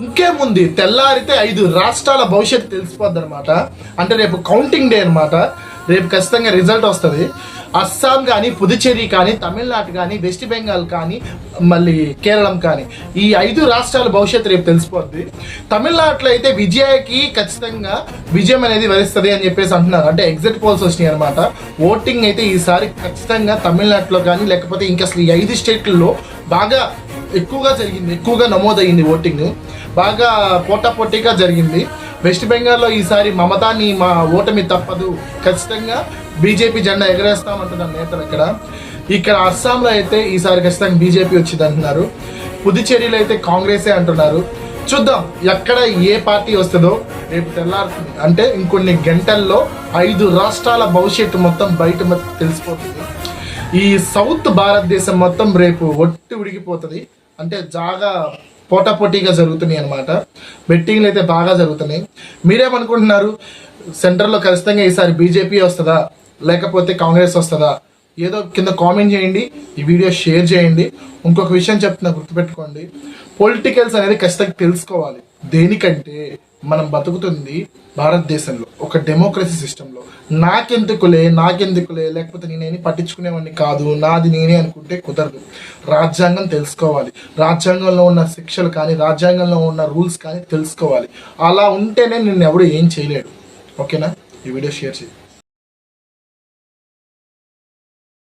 ఇంకేముంది, తెల్లారితే 5 రాష్ట్రాల భవిష్యత్తు తెలిసిపోద్ది అనమాట. అంటే రేపు కౌంటింగ్ డే అనమాట. రేపు ఖచ్చితంగా రిజల్ట్ వస్తుంది. అస్సాం కానీ, పుదుచ్చేరి కానీ, తమిళనాడు కానీ, వెస్ట్ బెంగాల్ కానీ, మళ్ళీ కేరళం కానీ, ఈ 5 రాష్ట్రాల భవిష్యత్తు రేపు తెలిసిపోద్ది. తమిళనాడులో అయితే విజయకి ఖచ్చితంగా విజయం అనేది వరిస్తుంది అని చెప్పేసి అంటున్నారు. అంటే ఎగ్జిట్ పోల్స్ వచ్చినాయి అనమాట. ఓటింగ్ అయితే ఈసారి ఖచ్చితంగా తమిళనాడులో కానీ, లేకపోతే ఇంకా అసలు ఈ 5 స్టేట్లలో బాగా ఎక్కువగా జరిగింది, ఎక్కువగా నమోదయ్యింది. ఓటింగ్ బాగా పోటాపోటీగా జరిగింది. వెస్ట్ బెంగాల్లో ఈసారి మమతాని మా ఓటమి తప్పదు, ఖచ్చితంగా బీజేపీ జెండా ఎగరేస్తామంటున్నారు నేతలు. ఇక్కడ అస్సాంలో అయితే ఈసారి ఖచ్చితంగా బీజేపీ వచ్చింది అంటున్నారు. పుదుచ్చేరిలో అయితే కాంగ్రెసే అంటున్నారు. చూద్దాం ఎక్కడ ఏ పార్టీ వస్తుందో రేపు తెల్లారుతుంది. అంటే ఇంకొన్ని గంటల్లో 5 రాష్ట్రాల భవిష్యత్తు మొత్తం బయట తెలిసిపోతుంది. ఈ సౌత్ భారతదేశం మొత్తం రేపు ఒట్టి ఉడికిపోతుంది. అంటే జాగా పోటాపోటీగా జరుగుతున్నాయి అనమాట. బెట్టింగ్లు అయితే బాగా జరుగుతున్నాయి. మీరేమనుకుంటున్నారు? సెంటర్లో ఖచ్చితంగా ఈసారి బీజేపీ వస్తుందా లేకపోతే కాంగ్రెస్ వస్తుందా? ఏదో కింద కామెంట్ చేయండి, ఈ వీడియో షేర్ చేయండి. ఇంకొక విషయం చెప్తున్నా, గుర్తుపెట్టుకోండి, పొలిటికల్స్ అనేది ఖచ్చితంగా తెలుసుకోవాలి. దేనికంటే మనం బతుకుతుంది భారతదేశంలో ఒక డెమోక్రసీ సిస్టంలో. నాకెందుకులే లేకపోతే నేనేమి పట్టించుకునేవాడిని కాదు, నాది నేనే అనుకుంటే కుదరదు. రాజ్యాంగం తెలుసుకోవాలి, రాజ్యాంగంలో ఉన్న శిక్షలు కానీ, రాజ్యాంగంలో ఉన్న రూల్స్ కానీ తెలుసుకోవాలి. అలా ఉంటేనే నిన్ను ఎవడు ఏం చేయలేడు. ఓకేనా? ఈ వీడియో షేర్ చేయి.